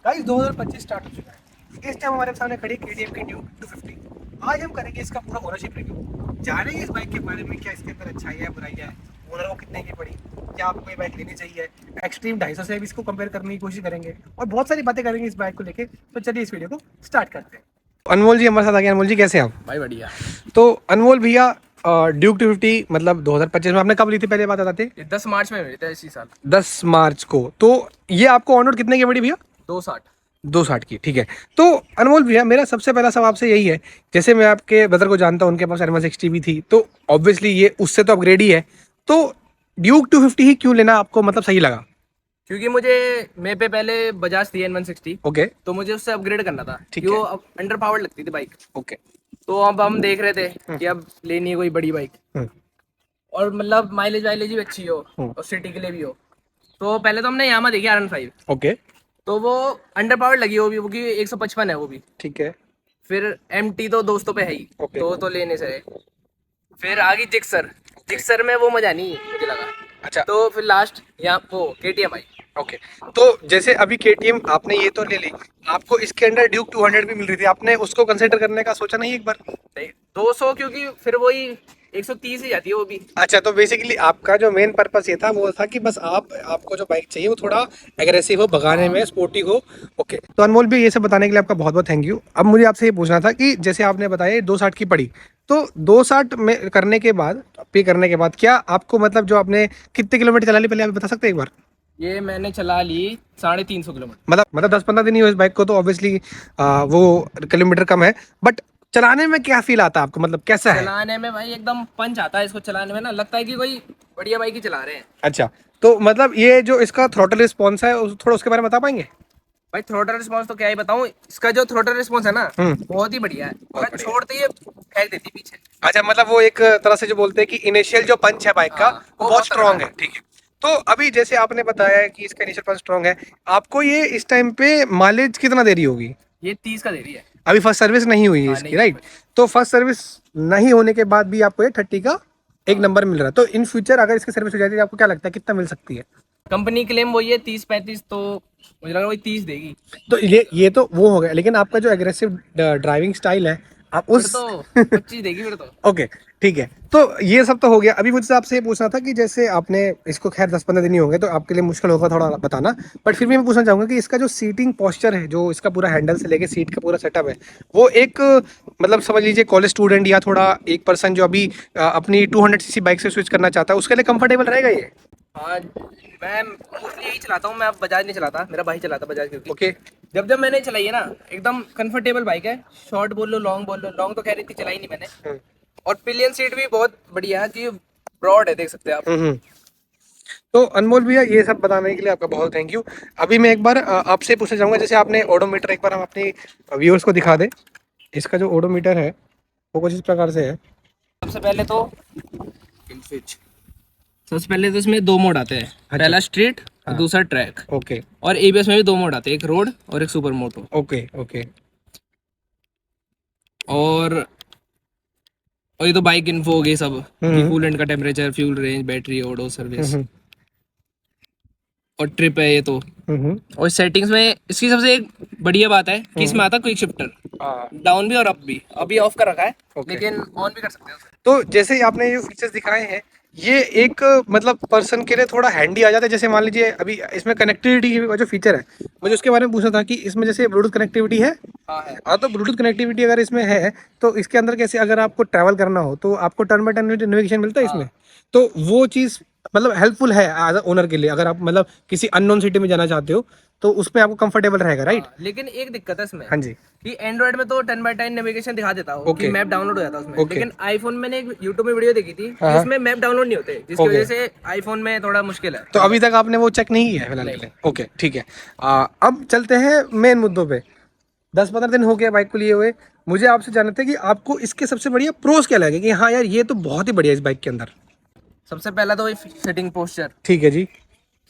Guys 2025 start हो चुका है। इस टाइम हमारे सामने खड़ी KTM की ड्यूक 250। आज हम करेंगे इसका पूरा ओनरशिप रिव्यू, जानेंगे इस बाइक के बारे में, क्या इसके अंदर अच्छाई है बुराई है, ओनर को कितने की पड़ी, क्या आपको ये बाइक लेनी चाहिए, एक्सट्रीम 250 से भी इसको कंपेयर करने की कोशिश करेंगे और बहुत सारी बातें करेंगे इस बाइक को लेके। तो चलिए इस वीडियो को स्टार्ट करते हैं। अनमोल जी हमारे साथ आ गए। अनमोल जी कैसे हैं आप? भाई बढ़िया। तो अनमोल भैया, ड्यूक 250 मतलब 2025 में आपने कब ली थी, पहले बात बताते? ये 10 मार्च में मिली था इसी साल। 10 मार्च को। तो ये आपको ऑन रोड कितने की पड़ी भैया? 260। 260 की, ठीक है। तो अनमोल भैया, मेरा सबसे पहला सवाल आपसे यही है, जैसे मैं आपके ब्रदर को जानता हूँ, उनके पास एनिमल 60 भी थी, तो ऑब्वियसली ये उससे तो अपग्रेड ही है। तो ड्यूक 250 ही क्यों लेना आपको मतलब सही लगा? क्योंकि मुझे मेरे पे पहले बजाज थी N160। ओके। तो मुझे उससे अपग्रेड करना था ठीक कि है। वो अब अंडर पावर्ड लगती थी बाइक। ओके। तो अब हम देख रहे थे कि अब लेनी है कोई बड़ी बाइक हम्म। और मतलब माइलेज वाइलेज भी अच्छी हो हम्म। और सिटी के लिए भी हो। तो पहले तो हमने यामा देखी R15। ओके। तो वो अंडर पावर्ड लगी वो भी 155 है वो भी। ठीक है। फिर MT तो दोस्तों पे है ही। ओके। तो लेने से है। फिर आ गई जिक्सर। जिक्सर में वो मजा नहीं मुझे लगा। अच्छा। तो फिर लास्ट यहाँ वो KTM आई। ओके। तो जैसे अभी KTM आपने ये तो ले ली, आपको इसके अंदर ड्यूक 200 भी मिल रही थी, आपने उसको कंसिडर करने का सोचा नहीं एक बार? नहीं 200 क्योंकि फिर वही 130 ही जाती है वो भी। अच्छा, तो बेसिकली आपका जो मेन पर्पस ये था वो था कि बस आपको जो बाइक चाहिए वो थोड़ा एग्रेसिव हो, भगाने में स्पोर्टी हो। ओके। तो अनमोल भी ये सब बताने के लिए आपका बहुत बहुत थैंक यू। अब मुझे आपसे ये पूछना था कि जैसे आपने बताया 260 की पड़ी, तो 260 में करने के बाद, पे करने के बाद, क्या आपको मतलब जो आपने कितने किलोमीटर चला ली, पहले आप बता सकते हैं एक बार? ये मैंने चला ली 350 किलोमीटर। मतलब 10-15 दिन ही हुए इस बाइक को, तो ऑब्वियसली वो किलोमीटर कम है, बट चलाने में क्या फील आता है आपको, मतलब कैसा है? चलाने में भाई एकदम पंच आता है इसको चलाने में ना, लगता है कि कोई बढ़िया बाइक ही चला रहे हैं। अच्छा, तो मतलब ये जो इसका थ्रोटल रिस्पॉन्स है थोड़ा उसके बारे में बता पाएंगे? भाई थ्रोटल रिस्पॉन्स तो क्या ही बताऊं, इसका जो थ्रोटल रिस्पॉन्स है ना हम्म। बहुत ही बढ़िया है। बहुत अगर बढ़िया। छोड़ते ही ये फेंक देती पीछे। अच्छा, मतलब वो एक तरह से जो बोलते हैं कि इनिशियल जो पंच है बाइक का, हाँ वो वो बहुत बहुत तगड़ा स्ट्रांग है, है। ठीक है। तो अभी जैसे आपने बताया है कि इसका इनिशियल पंच स्ट्रांग है, आपको ये इस टाइम पे माइलेज कितना दे रही होगी? ये 30 का दे रही है। अभी फर्स्ट सर्विस नहीं हुई है हाँ इसकी, नहीं हुई राइट? भाई। तो फर्स्ट सर्विस नहीं होने के बाद भी आपको ये 30 का एक हाँ नंबर मिल रहा है, तो इन फ्यूचर अगर इसकी सर्विस हो जाती है, आपको क्या लगता है कितना मिल सकती है? कंपनी क्लेम वही है 30-35, तो मुझे लग रहा है वही 30 देगी। तो ये तो वो हो गया, लेकिन आपका जो एग्रेसिव ड्राइविंग स्टाइल है, आप फिर उस तो 25 देगी फिर तो। ओके, ठीक है। तो ये सब तो हो गया। अभी मुझसे आपसे ये पूछना था कि जैसे आपने इसको, खैर 10-15 दिन ही होंगे तो आपके लिए मुश्किल होगा थोड़ा बताना, बट फिर भी मैं पूछना चाहूंगा कि इसका जो सीटिंग पोस्चर है, जो इसका पूरा हैंडल से लेके सीट का पूरा सेटअप है, वो एक मतलब समझ लीजिए कॉलेज स्टूडेंट या थोड़ा एक पर्सन जो अभी अपनी 200cc बाइक से स्विच करना चाहता है, उसके लिए कंफर्टेबल रहेगा ये? हाँ मैं मोस्टली यही चलाता हूँ। मैं अब बजाज नहीं चलाता, मेरा भाई चलाता बजाज क्योंकि ओके। जब जब मैंने चलाई है ना एकदम कंफर्टेबल बाइक है। शॉर्ट बोल लो लॉन्ग बोल लो, लॉन्ग तो खैर इतनी चलाई नहीं मैंने। और पिलियन सीट भी बहुत बढ़िया है कि ब्रॉड है, देख सकते हैं आप। हम्म। तो अनमोल भैया, ये सब बताने के लिए आपका बहुत थैंक यू। अभी मैं एक बार आपसे पूछना चाहूंगा, जैसे आपने ओडोमीटर एक बार हम अपने व्यूअर्स को दिखा दे। इसका जो ओडोमीटर है वो कुछ इस प्रकार से है। सबसे पहले तो सबसे पहले तो इसमें दो मोड आते हैं। पहला स्ट्रीट और दूसरा ट्रैक। ओके। और ABS में भी दो मोड आते हैं, एक रोड और एक सुपर मोटो। ओके। ओके। और ये तो बाइक इन्फो हो गई सब, कि हम्म। कूलेंट का temperature, fuel range, battery, odo, service hmm. और ट्रिप है ये तो। हम्म। और सेटिंग्स में इसकी सबसे एक बढ़िया बात है कि इसमें आता क्विक शिफ्टर, हाँ। डाउन भी और अप भी। अभी ऑफ कर रखा है ओके। लेकिन ऑन भी कर सकते हैं उसे। तो जैसे ही आपने ये फीचर्स दिखाए हैं, ये एक मतलब पर्सन के लिए थोड़ा हैंडी आ जाता है। जैसे मान लीजिए अभी इसमें कनेक्टिविटी का जो फीचर है, मुझे उसके बारे में पूछना था कि इसमें जैसे ब्लूटूथ कनेक्टिविटी है। हाँ है। हाँ, तो ब्लूटूथ कनेक्टिविटी अगर इसमें है, तो इसके अंदर कैसे, अगर आपको ट्रैवल करना हो तो आपको टर्न बाय टर्न नेविगेशन मिलता है इसमें? हाँ तो वो चीज़ मतलब हेल्पफुल है एज अ ओनर के लिए, अगर आप मतलब किसी अननोन सिटी में जाना चाहते हो तो उसमें आपको कंफर्टेबल रहेगा, राइट? हाँ लेकिन एक दिक्कत है इसमें हाँ जी। कि एंड्रॉइड में तो 10x10 नेविगेशन दिखा देता हो कि ओके। मैप डाउनलोड हो जाता है उसमें। ओके। लेकिन आईफोन में मैंने एक यूट्यूब में वीडियो देखी थी हाँ कि हाँ। उसमें मैप डाउनलोड नहीं होते, जिसकी ओके। वजह से आईफोन में थोड़ा मुश्किल है तो थोड़ा अभी बहुत। तक आपने वो चेक नहीं किया है फिलहाल के नहीं। लिए? ओके, ठीक है। अब चलते हैं मेन मुद्दों पे। 10-15 दिन हो गया बाइक को लिए हुए, मुझे आपसे जानना था कि आपको इसके सबसे बढ़िया प्रोज क्या लगे कि हाँ यार ये तो बहुत ही बढ़िया इस बाइक के अंदर? सबसे पहला तो सिटिंग पोस्चर, ठीक है जी।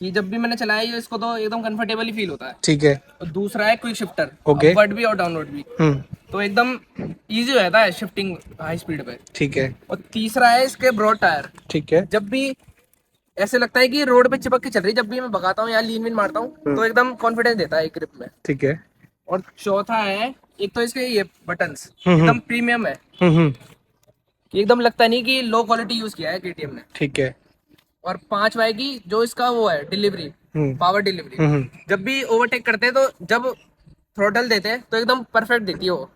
कि जब भी मैंने चलाया है इसको तो एकदम कंफर्टेबल ही फील होता है। ठीक है। और दूसरा है क्विक शिफ्टर, ओके। अपवर्ड भी और डाउनवर्ड भी। हम्म। तो एकदम इजी हो जाता है शिफ्टिंग हाई स्पीड पे। ठीक है। और तीसरा है इसके ब्रॉड टायर। ठीक है। जब भी ऐसे लगता है कि रोड पे चिपक के चल रही है। जब भी मैं भगाता हूँ या लीन विन मारता हूँ तो एकदम कॉन्फिडेंस देता है ग्रिप में। ठीक है। और चौथा है, एक तो इसके ये बटन्स हम्म। एकदम प्रीमियम है, हम्म। कि एकदम लगता नहीं कि लो क्वालिटी यूज किया है केटीएम ने। ठीक है। और पांचवा है कि जो इसका वो है डिलीवरी, हम्म। पावर डिलीवरी, हम्म। जब भी ओवरटेक करते हैं तो जब थ्रोटल देते हैं तो एकदम परफेक्ट देती है वो।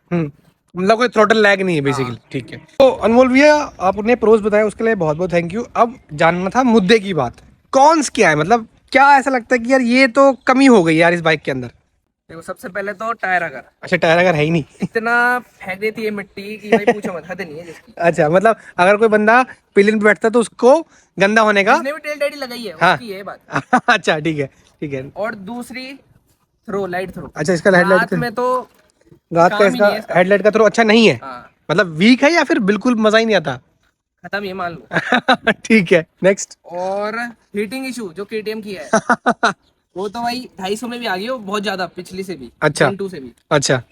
मतलब कोई थ्रोटल लैग नहीं है बेसिकली। हाँ। ठीक है। तो अनमोल भैया आपने प्रोज बताया उसके लिए बहुत बहुत थैंक यू। अब जानना था मुद्दे की बात, कॉन्स क्या है, मतलब क्या ऐसा लगता है कि यार ये तो कमी हो गई यार इस बाइक के अंदर। देखो सबसे पहले तो टायर, अगर अच्छा, टायर अगर है ही नहीं। इतना फेंक देती है मिट्टी कि भाई पूछो मत, हद नहीं है जिसकी। अच्छा, मतलब अगर कोई बंदा पिलियन पे बैठता है तो उसको गंदा होने का। जिसने भी टेल डैडी लगाई है हाँ। उसकी ये बात। अच्छा, ठीक है। ठीक है। और दूसरी, थ्रो, लाइट थ्रो। अच्छा, इसका हेडलाइट रात का, में तो रात का काम ही इसका नहीं है इसका। हेडलाइट का थ्रो अच्छा नहीं है, हाँ, मतलब वीक है या फिर बिल्कुल मजा ही नहीं आता। खत्म ये मान लो। ठीक है, नेक्स्ट। और हीटिंग इशू जो केटीएम की है, वो तो भाई 250 में भी आ गई हो बहुत ज्यादा, पिछली से भी, अच्छा। Gen 2 से भी। अच्छा।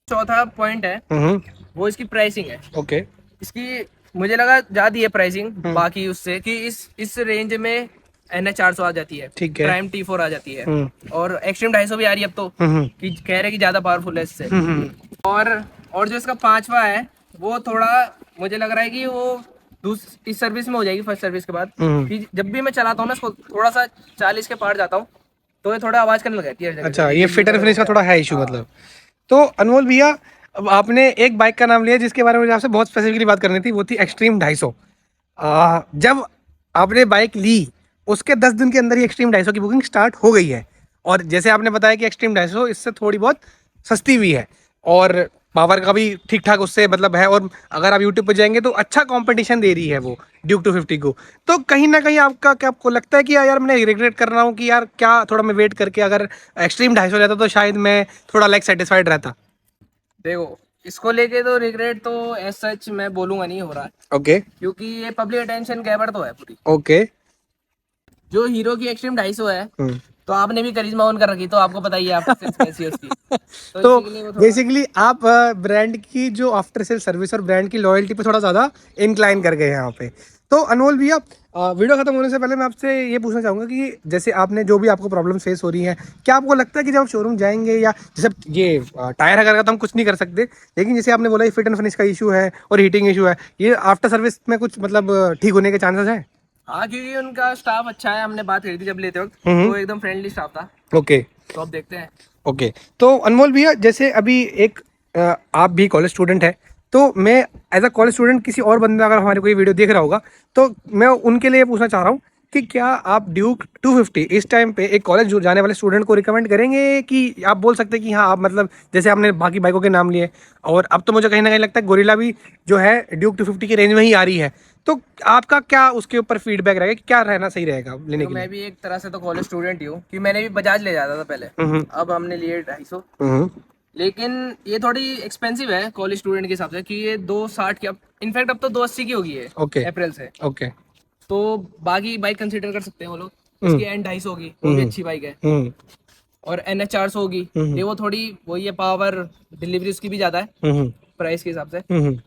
चौथा पॉइंट है हम्म। वो इसकी प्राइसिंग है। ओके। इसकी मुझे लगा ज्यादा है प्राइसिंग हम्म। बाकी उससे, कि इस रेंज में NH 400 आ जाती है, ठीक है। प्राइम T4 आ जाती है, हम्म। और एक्सट्रीम 250 भी आ रही है अब तो, हम्म। कि कह रहे हैं कि ज्यादा पावरफुल है इससे। हम्म। और जो इसका पांचवा है वो थोड़ा मुझे लग रहा है कि वो इस सर्विस में हो जाएगी, फर्स्ट सर्विस के बाद, हम्म। कि जब भी मैं चलाता हूँ ना इसको, थोड़ा सा 40 के पार जाता हूँ तो ये थोड़ा आवाज करने लग जाती है हर जगह अच्छा, से, ये दिल्ली फिट एंड वगैरह हो फिनिश का गया। थोड़ा है इशू हाँ। मतलब। तो अनमोल भैया, अब आपने एक बाइक का नाम लिया जिसके बारे में मुझे आपसे बहुत स्पेसिफिकली बात करनी थी, वो थी एक्सट्रीम 250। जब आपने बाइक ली उसके 10 दिन के अंदर ही एक्सट्रीम 250 की बुकिंग स्टार्ट हो गई है, और जैसे आपने बताया कि एक्सट्रीम 250 इससे थोड़ी बहुत सस्ती भी है, और पावर का भी ठीक ठाक उससे मतलब है, और अगर आप यूट्यूब पर जाएंगे तो अच्छा कंपटीशन दे रही है वो ड्यूक 250 को। तो कहीं ना कहीं आपका क्या, आपको लगता है कि यार मैं रिग्रेट कर रहा हूँ कि यार क्या थोड़ा मैं वेट करके अगर एक्सट्रीम 250 रहता तो शायद मैं थोड़ा लाइक सेटिस्फाइड रहता। देखो इसको लेके तो रिग्रेट तो एज सच मैं बोलूंगा नहीं हो रहा है, ओके। क्योंकि ये पब्लिक अटेंशन ग्रैबर तो है पूरी। ओके। जो हीरो की एक्सट्रीम 250 है, हम्म। तो आपने भी करिश्मा ऑन कर रखी, तो आपको पता ही है आफ्टर सेल्स कैसी है उसकी। तो तो इसीलिए वो थोड़ा। बेसिकली आप ब्रांड की जो आफ्टर सेल सर्विस और ब्रांड की लॉयल्टी पे थोड़ा ज़्यादा इंक्लाइन कर गए हैं यहाँ पे। तो अनमोल भैया, वीडियो खत्म होने से पहले मैं आपसे ये पूछना चाहूँगा कि जैसे आपने जो भी आपको प्रॉब्लम फेस हो रही है, क्या आपको लगता है कि जब आप शोरूम जाएंगे, या जैसे ये टायर अगर का तो हम कुछ नहीं कर सकते, लेकिन जैसे आपने बोला फिट एंड फिनिश का इशू है और हीटिंग इशू है, ये आफ्टर सर्विस में कुछ मतलब ठीक होने के चांसेस हैं? हाँ, क्योंकि उनका स्टाफ अच्छा है, हमने बात करी थी जब लेते वक्त, हम्म। तो एकदम फ्रेंडली स्टाफ था। ओके। तो अब देखते हैं। ओके। तो अनमोल भैया, जैसे अभी एक आप भी कॉलेज स्टूडेंट है, तो मैं एज अ कॉलेज स्टूडेंट किसी और बंदा अगर हमारे कोई वीडियो देख रहा होगा, तो मैं उनके लिए पूछना चाह रहा हूँ कि क्या आप ड्यूक 250 इस टाइम पे एक कॉलेज जाने वाले स्टूडेंट को रिकमेंड करेंगे, कि आप बोल सकते हैं कि हाँ आप मतलब जैसे आपने बाकी बाइकों के नाम लिए, और अब तो मुझे कहीं ना कहीं लगता है गोरिल्ला भी जो है ड्यूक 250 की रेंज में ही आ रही है, तो आपका क्या उसके ऊपर फीडबैक रहेगा कि क्या रहना सही रहेगा लेने देखो के लिए? मैं भी एक तरह से तो कॉलेज स्टूडेंट ही हूँ, कि मैंने भी बजाज ले जाता था पहले। हम्म। अब हमने लिए 250। हम्म। लेकिन ये थोड़ी एक्सपेंसिव है कॉलेज स्टूडेंट के हिसाब से, कि ये 260 की, अब इनफैक्ट अब तो 280 की होगी है ओके। अप्रैल से। ओके। तो बाकी बाइक कंसीडर कर सकते हैं वो लोग। हम्म। इसकी N 250 होगी, वो भी अच्छी बाइक है। हम्म। और NH 400 होगी, ये वो थोड़ी वही है, पावर डिलीवरी उसकी भी ज़्यादा है हम्म। प्राइस के हिसाब से। हम्म।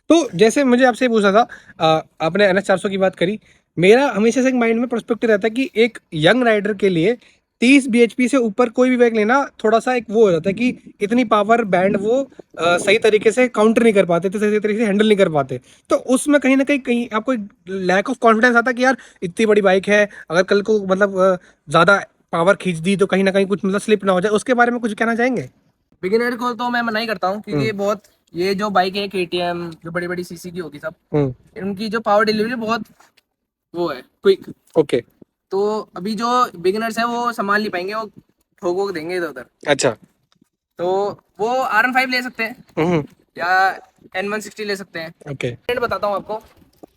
तो जैसे मुझे आपसे ये पूछना था, आपने NS 400 की बात करी, मेरा हमेशा से एक माइंड में पर्सपेक्टिव रहता है कि एक यंग राइडर के लिए 30 bhp से ऊपर कोई भी बाइक लेना थोड़ा सा एक वो हो जाता है कि इतनी पावर बैंड वो सही तरीके से काउंटर नहीं कर पाते थे, सही तरीके से हैंडल नहीं कर पाते। तो उसमें कहीं ना कहीं आपको लैक ऑफ कॉन्फिडेंस आता है कि यार इतनी बड़ी बाइक है, अगर कल को मतलब ज़्यादा पावर खींच दी तो कहीं ना कहीं कुछ मतलब स्लिप ना हो जाए, उसके बारे में कुछ कहना चाहेंगे? बिगिनर को तो मैं मना ही करता हूँ, क्योंकि ये बहुत, ये जो बाइक है KTM जो बड़ी बड़ी सीसी की होगी सब, इनकी जो पावर डिलीवरी बहुत वो है, क्विक। ओके। तो अभी जो बिगिनर्स है वो संभाल नहीं पाएंगे, वो ठोक वोक देंगे इधर उधर। अच्छा। तो वो R15 ले सकते हैं, हम्म। या N 160 ले सकते हैं। ओके। रेट बताता हूँ आपको।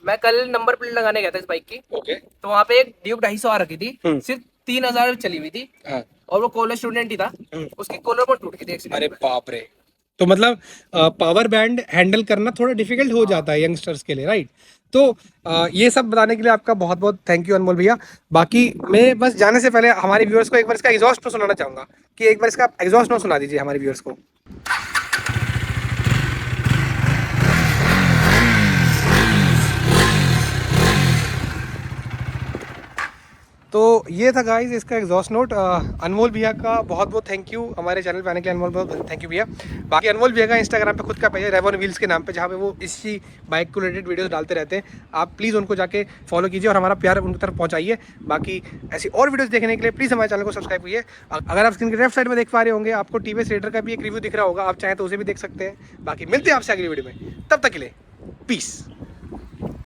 मैं कल नंबर प्लेट लगाने गया था इस बाइक की, ओके। तो वहाँ पे एक ड्यूक 250 आ रखी थी, हम्म। सिर्फ 3000 चली हुई थी, हाँ। और वो कॉलेज स्टूडेंट ही था। उसकी कॉलर बोर्ड टूट गई थी अरे एक्सीडेंट में। बाप रे। तो मतलब पावर बैंड हैंडल करना थोड़ा डिफिकल्ट हो जाता है यंगस्टर्स के लिए, राइट? तो ये सब बताने के लिए आपका बहुत बहुत थैंक यू अनमोल भैया। बाकी मैं बस जाने से पहले हमारे व्यूअर्स को एक बार इसका एग्जॉस्ट नोट सुनाना चाहूंगा, कि एक बार इसका एग्जॉस्ट नोट सुना दीजिए हमारे व्यूअर्स को। तो ये था गाइस इसका एग्जॉस्ट नोट। अनमोल भैया का बहुत बहुत थैंक यू हमारे चैनल पे आने के लिए। अनमोल बहुत थैंक यू भैया। बाकी अनमोल भैया का इंस्टाग्राम पे खुद का पेज है रेवन व्हील्स के नाम पे, जहाँ पे वो इसी बाइक को रिलेटेड वीडियोस डालते रहते हैं। आप प्लीज़ उनको जाके फॉलो कीजिए और हमारा प्यार उनकी तरफ पहुँचाइए। बाकी ऐसी और वीडियोस देखने के लिए प्लीज़ हमारे चैनल को सब्सक्राइब कीजिए। अगर आप स्क्रीन के लेफ्ट साइड में देख पा रहे होंगे आपको टीवीएस रेडर का भी एक रिव्यू दिख रहा होगा, आप चाहें तो उसे भी देख सकते हैं। बाकी मिलते हैं आपसे अगली वीडियो में, तब तक के लिए पीस।